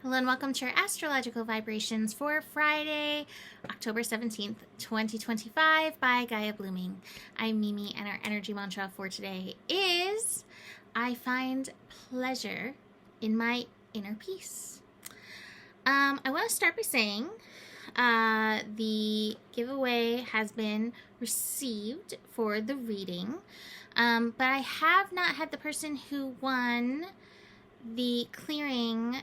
Hello and welcome to your astrological vibrations for Friday, October 17th, 2025 by Gaia Blooming. I'm Mimi, and our energy mantra for today is, I find pleasure in my inner peace. I want to start by saying the giveaway has been received for the reading, but I have not had the person who won the clearing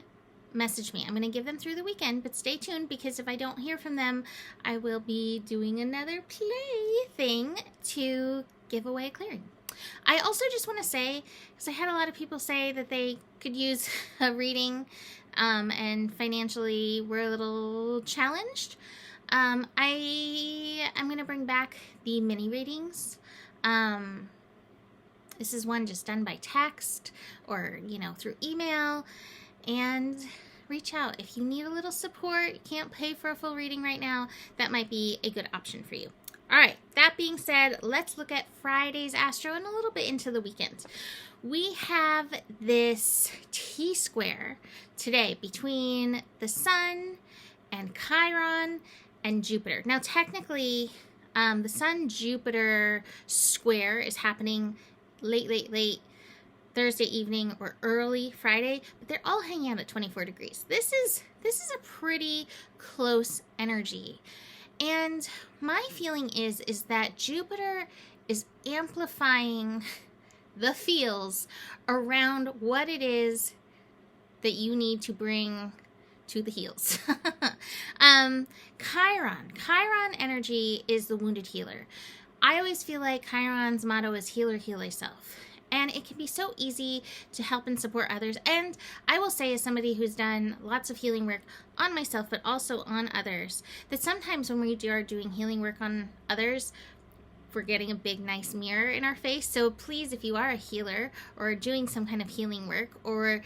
message me. I'm going to give them through the weekend, but stay tuned because if I don't hear from them, I will be doing another play thing to give away a clearing. I also just want to say, because I had a lot of people say that they could use a reading and financially were a little challenged. I'm going to bring back the mini readings. This is one just done by text or, through email. And reach out. If you need a little support, you can't pay for a full reading right now, that might be a good option for you. All right, that being said, let's look at Friday's Astro and a little bit into the weekend. We have this T-square today between the Sun and Chiron and Jupiter. Now, technically, the Sun-Jupiter square is happening late Thursday evening or early Friday, but they're all hanging out at 24 degrees. This is a pretty close energy. And my feeling is that Jupiter is amplifying the feels around what it is that you need to bring to the heels. Chiron energy is the wounded healer. I always feel like Chiron's motto is healer, heal thyself. And it can be so easy to help and support others. And I will say, as somebody who's done lots of healing work on myself, but also on others, that sometimes when we are doing healing work on others, we're getting a big, nice mirror in our face. So please, if you are a healer or doing some kind of healing work or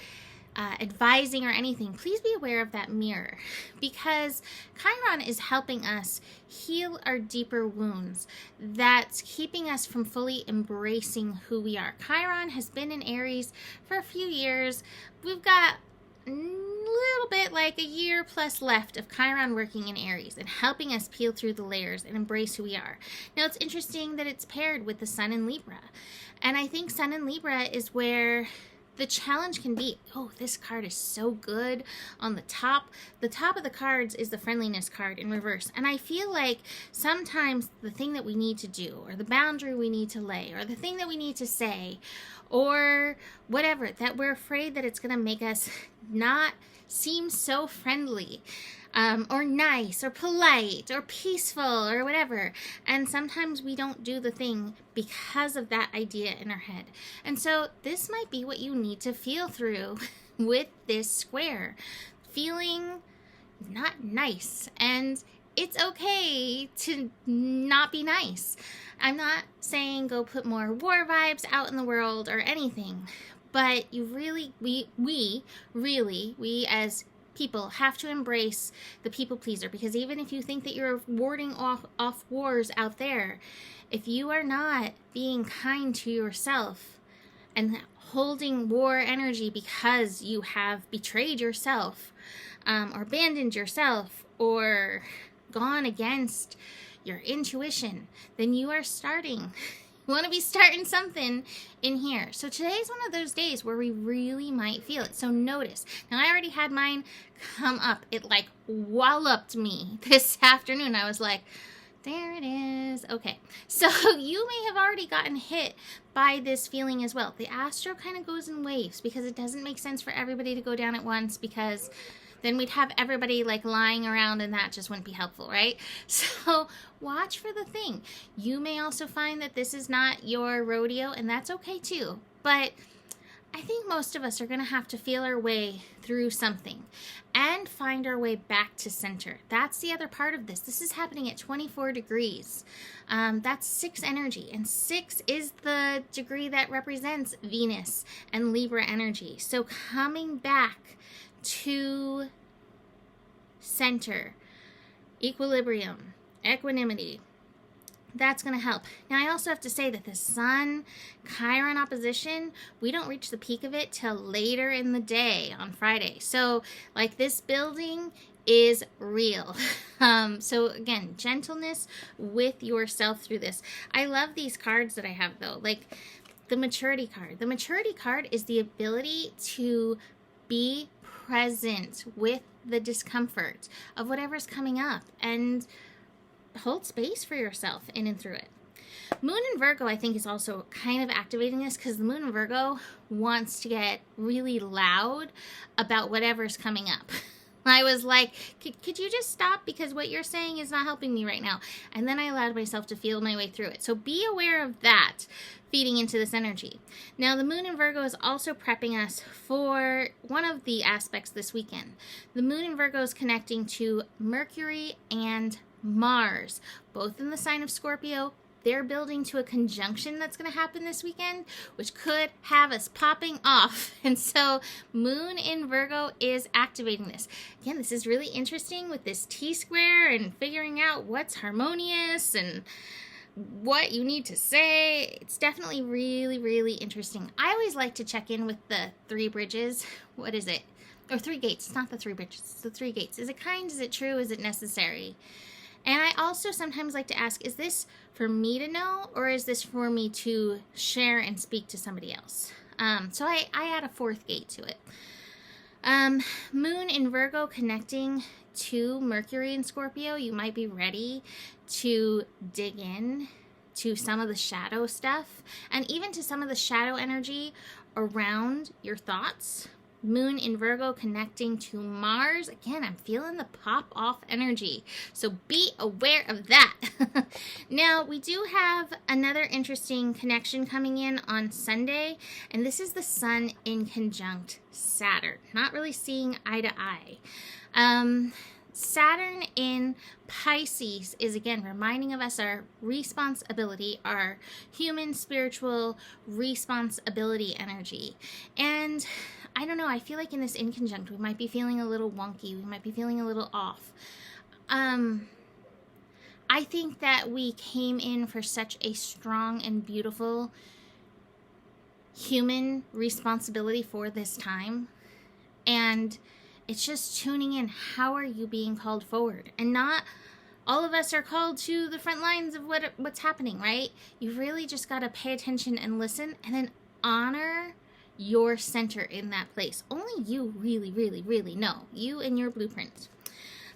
advising or anything, please be aware of that mirror, because Chiron is helping us heal our deeper wounds. That's keeping us from fully embracing who we are. Chiron has been in Aries for a few years. We've got a little bit like a year plus left of Chiron working in Aries and helping us peel through the layers and embrace who we are. Now, it's interesting that it's paired with the Sun in Libra. And I think Sun in Libra is where the challenge can be, oh, this card is so good on the top. The top of the cards is the friendliness card in reverse. And I feel like sometimes the thing that we need to do, or the boundary we need to lay, or the thing that we need to say, or whatever, that we're afraid that it's going to make us not seem so friendly, or nice, or polite, or peaceful, or whatever. And sometimes we don't do the thing because of that idea in our head. And so this might be what you need to feel through with this square. Feeling not nice. And it's okay to not be nice. I'm not saying go put more war vibes out in the world or anything. But you really, we as people have to embrace the people pleaser, because even if you think that you're warding off wars out there, if you are not being kind to yourself and holding war energy because you have betrayed yourself, or abandoned yourself, or gone against your intuition, then you are starting. You want to be starting something in here. So today's one of those days where we really might feel it. So notice. Now, I already had mine come up. It like walloped me this afternoon. I was like, there it is. Okay. So you may have already gotten hit by this feeling as well. The Astro kind of goes in waves because it doesn't make sense for everybody to go down at once, because then we'd have everybody like lying around and that just wouldn't be helpful, right? So watch for the thing. You may also find that this is not your rodeo, and that's okay too. But I think most of us are going to have to feel our way through something and find our way back to center. That's the other part of this. This is happening at 24 degrees. That's 6 energy, and 6 is the degree that represents Venus and Libra energy. So coming back to center, equilibrium, equanimity, That's going to help. Now, I also have to say that the Sun Chiron opposition, we don't reach the peak of it till later in the day on Friday. So, like, this building is real. So again, gentleness with yourself through this. I love these cards that I have, though. Like the maturity card. The maturity card is the ability to be present with the discomfort of whatever's coming up and hold space for yourself in and through it. Moon in Virgo, I think, is also kind of activating this because the Moon in Virgo wants to get really loud about whatever's coming up. I was like, could you just stop, because what you're saying is not helping me right now. And then I allowed myself to feel my way through it. So be aware of that feeding into this energy. Now, the Moon in Virgo is also prepping us for one of the aspects this weekend. The Moon in Virgo is connecting to Mercury and Mars, both in the sign of Scorpio. They're building to a conjunction that's going to happen this weekend, which could have us popping off. And so Moon in Virgo is activating this. Again, this is really interesting with this T-square and figuring out what's harmonious and what you need to say. It's definitely really, really interesting. I always like to check in with the 3 bridges. What is it? Or 3 gates. It's not the 3 bridges. It's the 3 gates. Is it kind? Is it true? Is it necessary? And I also sometimes like to ask, is this for me to know, or is this for me to share and speak to somebody else? So I add a 4th gate to it. Moon in Virgo connecting to Mercury in Scorpio, you might be ready to dig in to some of the shadow stuff and even to some of the shadow energy around your thoughts. Moon in Virgo connecting to Mars. Again, I'm feeling the pop-off energy. So be aware of that. Now, we do have another interesting connection coming in on Sunday, and this is the Sun in conjunct Saturn. Not really seeing eye to eye. Saturn in Pisces is, again, reminding of us our responsibility, our human spiritual responsibility energy. And I don't know, I feel like in this in conjunct, we might be feeling a little wonky. We might be feeling a little off. I think that we came in for such a strong and beautiful human responsibility for this time. And it's just tuning in. How are you being called forward? And not all of us are called to the front lines of what's happening, right? You've really just got to pay attention and listen, and then honor your center in that place. Only you really, really, really know. You and your blueprint.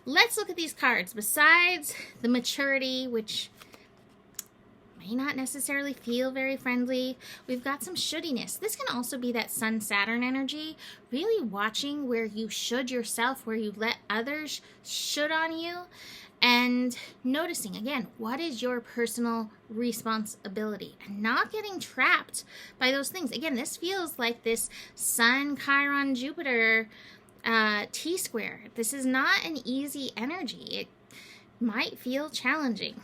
Let's look at these cards. Besides the maturity, which may not necessarily feel very friendly, we've got some shouldinesss. This can also be that Sun-Saturn energy, really watching where you should yourself, where you let others should on you, and noticing, again, what is your personal responsibility and not getting trapped by those things. Again, this feels like this Sun, Chiron, Jupiter T-square. This is not an easy energy. It might feel challenging.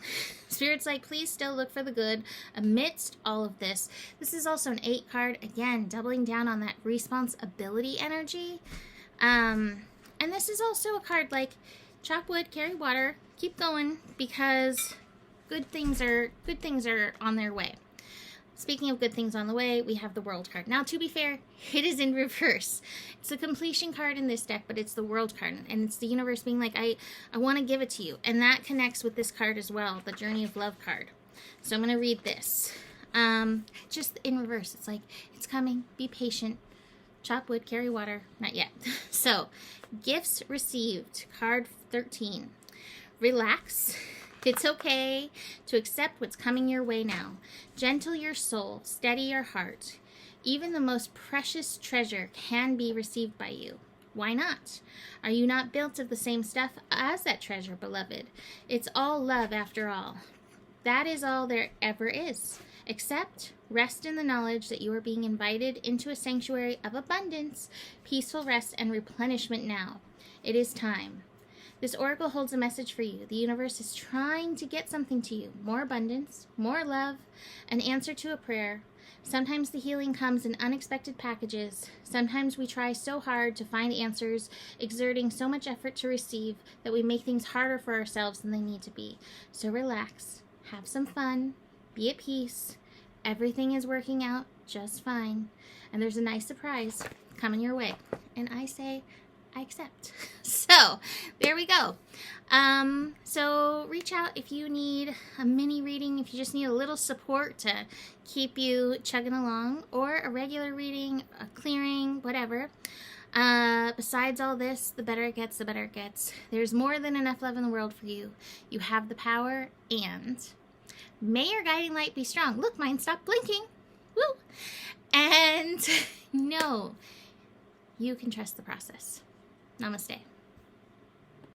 Spirit's like, please still look for the good amidst all of this. This is also an 8 card, again, doubling down on that responsibility energy. And this is also a card like chop wood, carry water, keep going, because good things are on their way. Speaking of good things on the way, we have the World card. Now, to be fair, it is in reverse. It's a completion card in this deck, but it's the World card, and it's the universe being like, I want to give it to you. And that connects with this card as well, the Journey of Love card. So I'm going to read this. Just in reverse. It's like, it's coming. Be patient. Chop wood, carry water. Not yet. So, gifts received. Card 13. Relax. It's okay to accept what's coming your way now. Gentle your soul, steady your heart. Even the most precious treasure can be received by you. Why not? Are you not built of the same stuff as that treasure, beloved? It's all love after all. That is all there ever is. Accept, rest in the knowledge that you are being invited into a sanctuary of abundance, peaceful rest, and replenishment now. It is time. This oracle holds a message for you. The universe is trying to get something to you. More abundance, more love, an answer to a prayer. Sometimes the healing comes in unexpected packages. Sometimes we try so hard to find answers, exerting so much effort to receive that we make things harder for ourselves than they need to be. So relax, have some fun, be at peace. Everything is working out just fine. And there's a nice surprise coming your way. And I say, I accept. So there we go. So reach out if you need a mini reading, if you just need a little support to keep you chugging along, or a regular reading, a clearing, whatever. Besides all this, the better it gets, the better it gets. There's more than enough love in the world for you. You have the power, and may your guiding light be strong. Look, mine stopped blinking. Woo! And no, you can trust the process. Namaste.